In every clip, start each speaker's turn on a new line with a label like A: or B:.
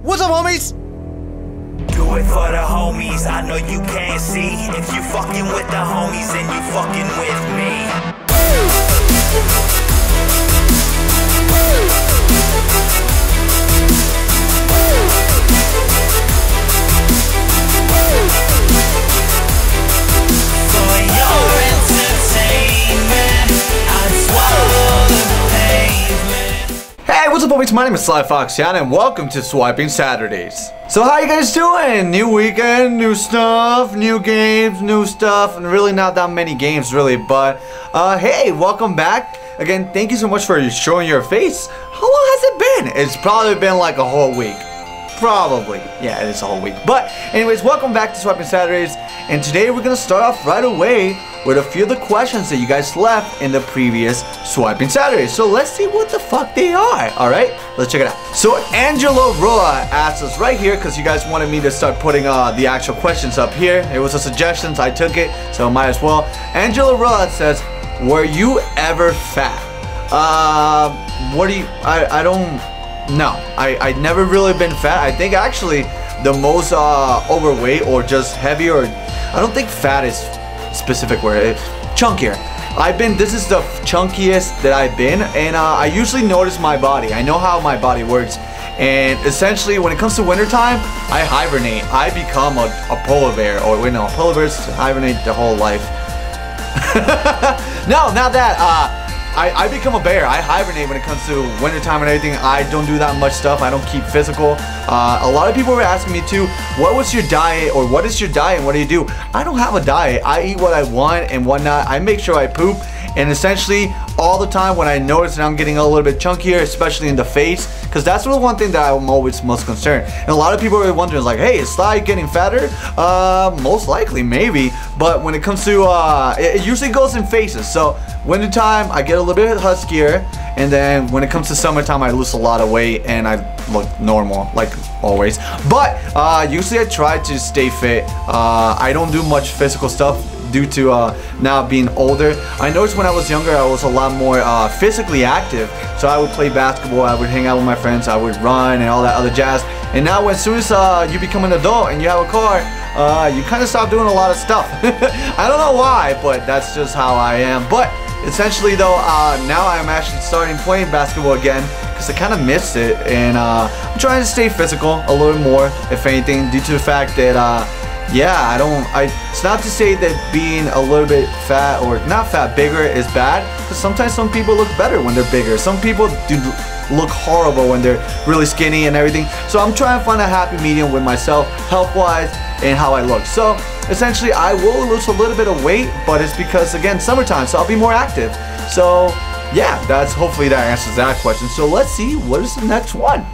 A: What's up, homies?
B: Do it for the homies, I know you can't see. If you fucking with the homies, then you fucking with me. For your entertainment, I'd swallow the pavement.
A: Hey, what's up, homies? My name is SlyFoxHound, and welcome to Swiping Saturdays. So how you guys doing? New weekend, new stuff, new games, new stuff, and really not that many games, really. But hey, welcome back. Again, thank you so much for showing your face. How long has it been? It's probably been like a whole week. Probably. Yeah, it is a whole week. But anyways, welcome back to Swiping Saturdays. And today we're going to start off right away with a few of the questions that you guys left in the previous Swiping Saturdays. So let's see what the fuck they are. Alright, let's check it out. So Angela Roa asked us right here, because you guys wanted me to start putting the actual questions up here. It was a suggestion, so I took it, so might as well. Angela Roa says, were you ever fat? What do you... I don't... No, I never really been fat. I think actually the most overweight or just heavy, or I don't think fat is specific word. Chunkier. This is the chunkiest that I've been, and I usually notice my body. I know how my body works, and essentially when it comes to wintertime, I hibernate. I become a polar bear, or wait, no, polar bears hibernate the whole life. No, not that. I become a bear. I hibernate when it comes to wintertime and everything. I don't do that much stuff. I don't keep physical. A lot of people were asking me too, what was your diet, or what is your diet and what do you do? I don't have a diet. I eat what I want and whatnot. I make sure I poop, and essentially all the time when I notice that I'm getting a little bit chunkier, especially in the face, because that's the one thing that I'm always most concerned. And a lot of people are wondering, like, hey, is Sly getting fatter? Most likely, maybe. But when it comes to, it usually goes in phases. So wintertime, I get a little bit huskier, and then when it comes to summertime, I lose a lot of weight and I look normal, like always. But usually I try to stay fit. I don't do much physical stuff due to now being older. I noticed when I was younger, I was a lot more physically active. So I would play basketball, I would hang out with my friends, I would run and all that other jazz. And now as soon as you become an adult and you have a car, you kind of stop doing a lot of stuff. I don't know why, but that's just how I am. But essentially though, now I'm actually starting playing basketball again, because I kind of missed it. And I'm trying to stay physical a little more, if anything, due to the fact that yeah, it's not to say that being a little bit fat, or not fat, bigger is bad, because sometimes some people look better when they're bigger. Some people do look horrible when they're really skinny and everything. So I'm trying to find a happy medium with myself, health-wise, and how I look. So essentially I will lose a little bit of weight, but it's because, again, summertime, so I'll be more active. So yeah, hopefully that answers that question. So let's see, what is the next one?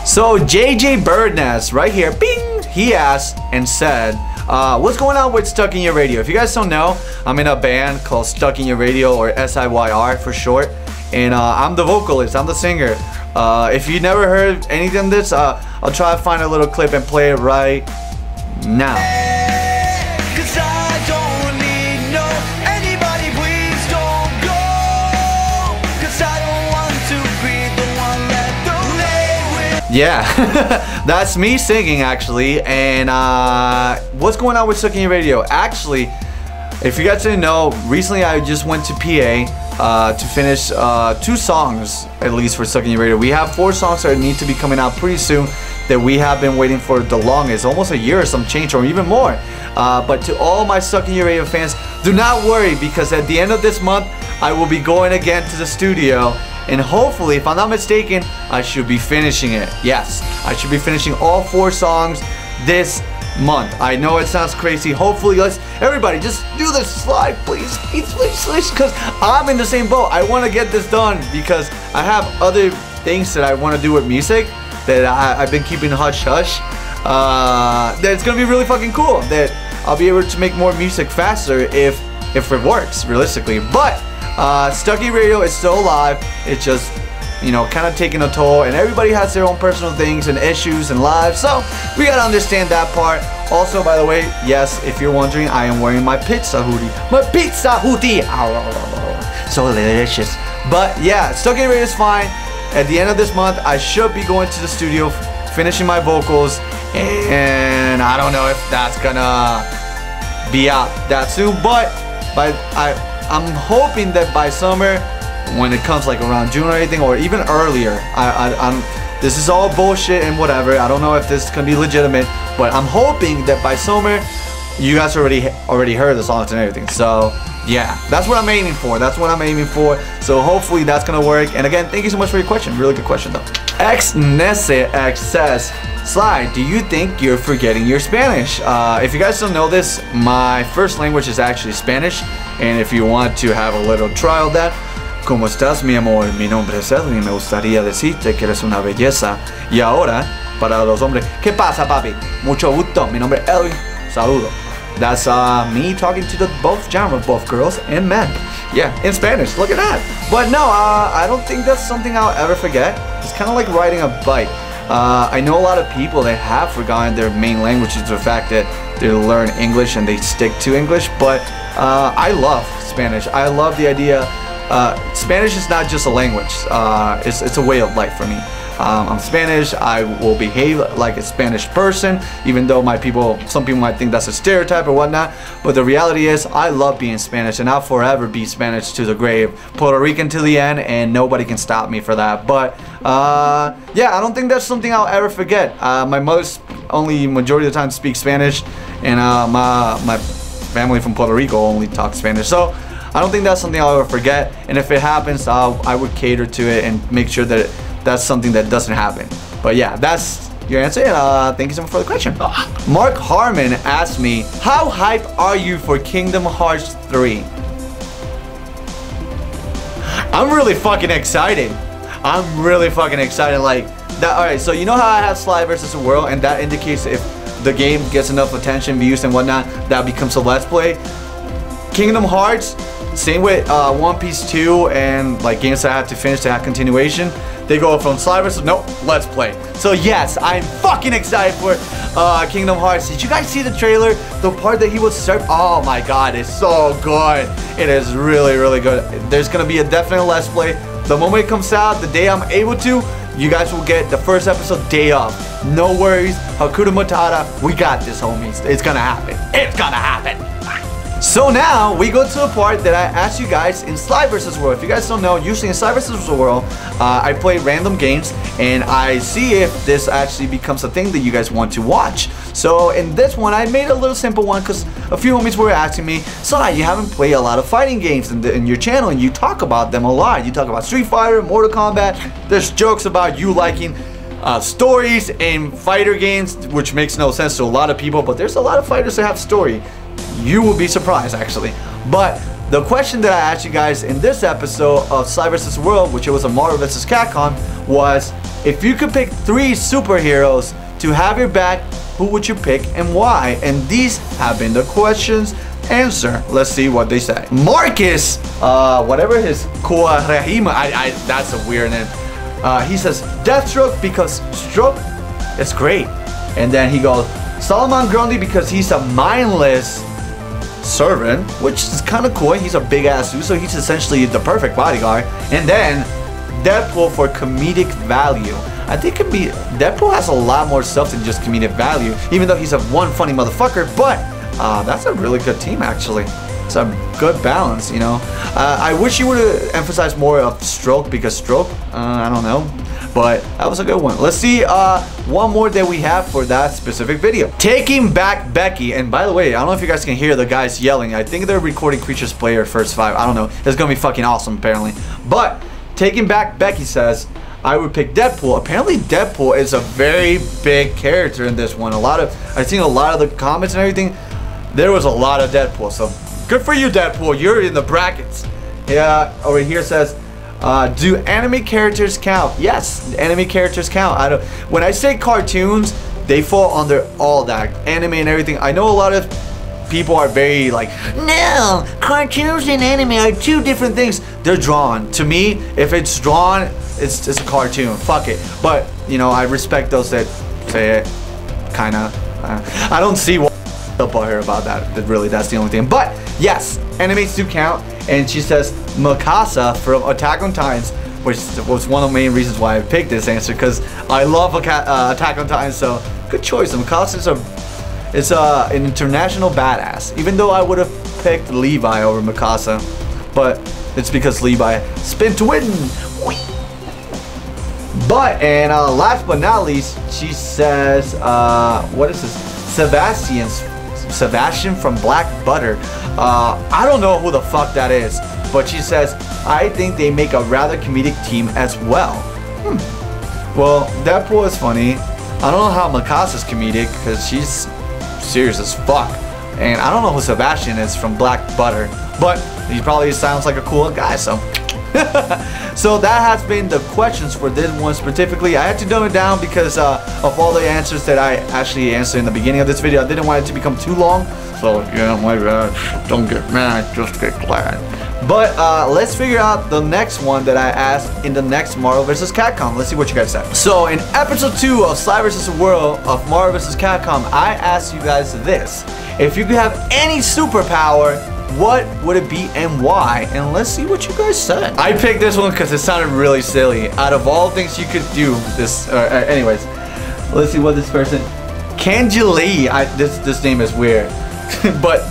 A: So JJ Birdnest right here, bing, he asked and said, what's going on with Stuck in Your Radio? If you guys don't know, I'm in a band called Stuck in Your Radio, or SIYR for short, and I'm the vocalist, I'm the singer. If you never heard anything of this, I'll try to find a little clip and play it right now. Yeah, that's me singing actually. And what's going on with Stuck in Your Radio? Actually, if you guys didn't know, recently I just went to PA to finish 2 songs at least for Stuck in Your Radio. We have 4 songs that need to be coming out pretty soon that we have been waiting for the longest, almost a year or some change, or even more. But to all my Stuck in Your Radio fans, do not worry, because at the end of this month I will be going again to the studio. And hopefully, if I'm not mistaken, I should be finishing it. Yes, I should be finishing all 4 songs this month. I know it sounds crazy. Hopefully, everybody just do this slide, please, because I'm in the same boat. I want to get this done because I have other things that I want to do with music that I've been keeping hush hush. That's gonna be really fucking cool. That I'll be able to make more music faster if it works realistically. But Stuck in Your Radio is still alive. It's just, you know, kind of taking a toll, and everybody has their own personal things and issues and lives, so we gotta understand that part. Also, by the way, yes, if you're wondering, I am wearing my pizza hoodie. My pizza hoodie! So delicious. But yeah, Stuck in Your Radio is fine. at the end of this month, I should be going to the studio, finishing my vocals, and I don't know if that's gonna be out that soon, but I'm hoping that by summer, when it comes like around June or anything, or even earlier, this is all bullshit and whatever. I don't know if this can be legitimate, but I'm hoping that by summer, you guys already heard the songs and everything. So yeah, that's what I'm aiming for. That's what I'm aiming for. So hopefully that's gonna work. And again, thank you so much for your question. Really good question though. xXSlyFoxHoundXx says, Sly, do you think you're forgetting your Spanish? If you guys don't know this, my first language is actually Spanish. And if you want to have a little trial of that, ¿Cómo estás, mi amor? Mi nombre es Edwin y me gustaría decirte que eres una belleza. Y ahora, para los hombres, ¿qué pasa, papi? Mucho gusto. Mi nombre es Edwin. Saludo. That's me talking to both genres, both girls and men. Yeah, in Spanish. Look at that. But no, I don't think that's something I'll ever forget. It's kind of like riding a bike. I know a lot of people that have forgotten their main language due to the fact that they learn English and they stick to English. But I love Spanish. I love the idea. Spanish is not just a language. It's a way of life for me. I'm Spanish. I will behave like a Spanish person, even though some people might think that's a stereotype or whatnot. But the reality is, I love being Spanish, and I'll forever be Spanish to the grave, Puerto Rican to the end, and nobody can stop me for that. But yeah, I don't think that's something I'll ever forget. My mother's only majority of the time speaks Spanish, and my family from Puerto Rico only talks Spanish. So I don't think that's something I'll ever forget. And if it happens, I would cater to it and make sure that that's something that doesn't happen. But yeah, that's your answer. And thank you so much for the question. Mark Harmon asked me, how hype are you for Kingdom Hearts 3? I'm really fucking excited. I'm really fucking excited. Like that. All right, so you know how I have Sly vs. the World, and that indicates if the game gets enough attention, views, and whatnot, that becomes a Let's Play. Kingdom Hearts, same with One Piece 2 and like games that I have to finish to have continuation. They go from Sly vs. Nope, Let's Play. So yes, I'm fucking excited for Kingdom Hearts. Did you guys see the trailer? The part that he was surfing? Oh my god, it's so good. It is really, really good. There's gonna be a definite Let's Play. The moment it comes out, the day I'm able to, you guys will get the first episode day of. No worries, Hakuna Matata. We got this, homies. It's gonna happen. It's gonna happen. So now we go to the part that I asked you guys in Sly vs. World. If you guys don't know, usually in Sly vs. World, I play random games and I see if this actually becomes a thing that you guys want to watch. So in this one, I made a little simple one because a few homies were asking me, Sly, you haven't played a lot of fighting games in your channel and you talk about them a lot. You talk about Street Fighter, Mortal Kombat. There's jokes about you liking stories in fighter games, which makes no sense to a lot of people, but there's a lot of fighters that have story. You will be surprised actually. But the question that I asked you guys in this episode of Sly vs. World, which it was a Marvel vs. Capcom, was if you could pick 3 superheroes to have your back, who would you pick and why? And these have been the questions answer. Let's see what they say. Marcus, whatever his Koarahima, that's a weird name. He says Deathstroke because stroke is great. And then he goes Solomon Grundy because he's a mindless servant, which is kind of cool. He's a big ass dude, so he's essentially the perfect bodyguard. And then Deadpool for comedic value. I think Deadpool has a lot more stuff than just comedic value, even though he's a one funny motherfucker. But that's a really good team actually. It's a good balance, you know. I wish you would have emphasized more of Stroke because Stroke, I don't know. But that was a good one. Let's see one more that we have for that specific video. Taking Back Becky. And by the way, I don't know if you guys can hear the guys yelling. I think they're recording Creatures Player First 5. I don't know. It's gonna be fucking awesome apparently. But Taking Back Becky says, I would pick Deadpool. Apparently Deadpool is a very big character in this one. I've seen a lot of the comments and everything. There was a lot of Deadpool. So good for you, Deadpool. You're in the brackets. Yeah, over here says, do anime characters count? Yes, anime characters count. When I say cartoons, they fall under all that, anime and everything. I know a lot of people are very like, no, cartoons and anime are 2 different things. They're drawn. To me, if it's drawn, it's a cartoon. Fuck it. But you know, I respect those that say it. Kinda. I don't see what up on her about that. Really, that's the only thing. But yes, animes do count. And she says Mikasa from Attack on Titans which was one of the main reasons why I picked this answer, because I love Attack on Titan. So good choice. Mikasa is an international badass. Even though I would have picked Levi over Mikasa, but it's because Levi spin to win. But and last but not least, she says, what is this? Sebastian from Black Butter. I don't know who the fuck that is, but she says, I think they make a rather comedic team as well. Well, Deadpool is funny. I don't know how Mikasa's comedic, because she's serious as fuck. And I don't know who Sebastian is from Black Butter, but he probably sounds like a cool guy, so. So that has been the questions for this one specifically. I had to dumb it down because of all the answers that I actually answered in the beginning of this video. I didn't want it to become too long, so yeah, my bad. Don't get mad, just get glad. But let's figure out the next one that I asked in the next Marvel vs. Capcom. Let's see what you guys said. So in episode 2 of Sly vs. World of Marvel vs. Capcom, I asked you guys this: if you could have any superpower, what would it be and why? And let's see what you guys said. I picked this one because it sounded really silly. Out of all things you could do, this. Anyways, let's see what this person. Kanjali. This name is weird, but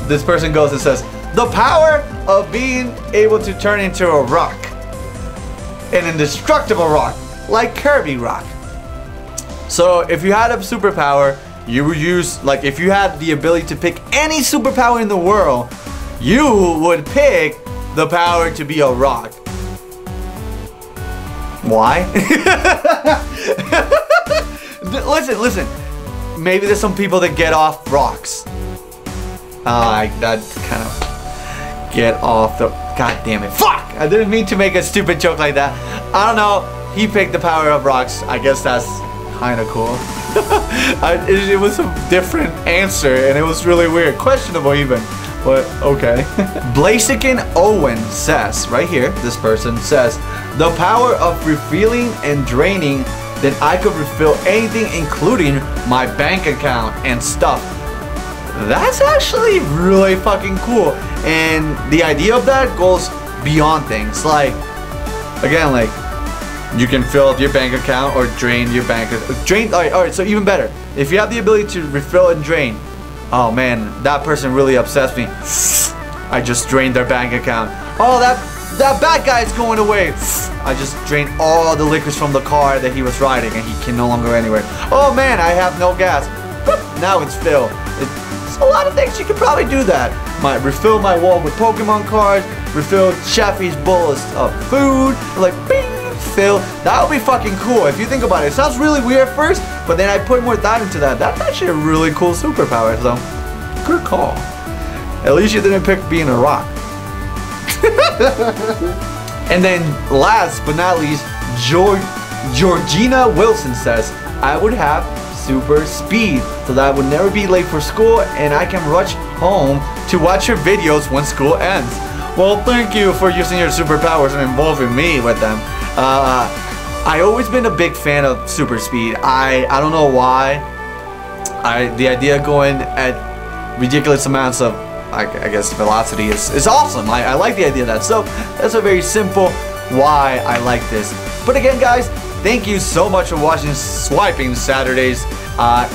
A: this person goes and says, the power of being able to turn into a rock, an indestructible rock, like Kirby Rock. So if you had a superpower, you would use, like, if you had the ability to pick any superpower in the world, you would pick the power to be a rock. Why? Listen. Maybe there's some people that get off rocks. That kind of get off the. God damn it! Fuck! I didn't mean to make a stupid joke like that. I don't know. He picked the power of rocks. I guess that's kind of cool. It was a different answer, and it was really weird, questionable even. But okay. Blaziken Owen says, right here, this person says, the power of refilling and draining, then I could refill anything, including my bank account and stuff. That's actually really fucking cool. And the idea of that goes beyond things. Like, again, like, you can fill up your bank account or drain your bank account. Alright, so even better. If you have the ability to refill and drain, oh man, that person really upsets me. I just drained their bank account. Oh, that bad guy is going away. I just drained all the liquids from the car that he was riding, and he can no longer go anywhere. Oh man, I have no gas. Now it's filled. It's a lot of things. You could probably do that. Refill my wall with Pokemon cards. Refill Chaffee's bowls of food. Like, bing, fill. That would be fucking cool if you think about it. It sounds really weird at first, but then I put more thought into that. That's actually a really cool superpower. So, good call. At least you didn't pick being a rock. And then last but not least, Georgina Wilson says, I would have super speed so that I would never be late for school and I can rush home to watch your videos when school ends. Well, thank you for using your superpowers and involving me with them. I always been a big fan of super speed. I don't know why. The idea of going at ridiculous amounts of, I guess, velocity is awesome. I like the idea of that. So that's a very simple why I like this. But again, guys, thank you so much for watching Swiping Saturdays.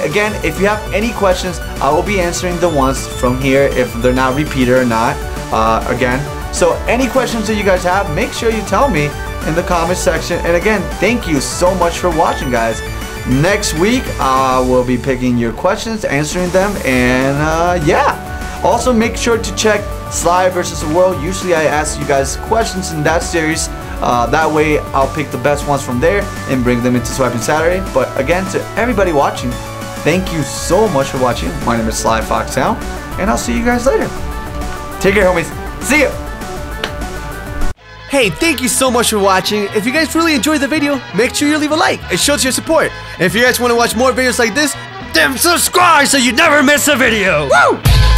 A: Again, if you have any questions, I will be answering the ones from here if they're not repeated or not. Again, so any questions that you guys have, make sure you tell me in the comment section. And again, thank you so much for watching, guys. Next week, we'll be picking your questions, answering them, and yeah. Also, make sure to check Sly vs. World. Usually, I ask you guys questions in that series. That way, I'll pick the best ones from there and bring them into Swiping Saturday. But again, to everybody watching, thank you so much for watching. My name is SlyFoxHound, and I'll see you guys later. Take care, homies. See ya! Hey, thank you so much for watching. If you guys really enjoyed the video, make sure you leave a like. It shows your support. And if you guys want to watch more videos like this, then subscribe so you never miss a video. Woo!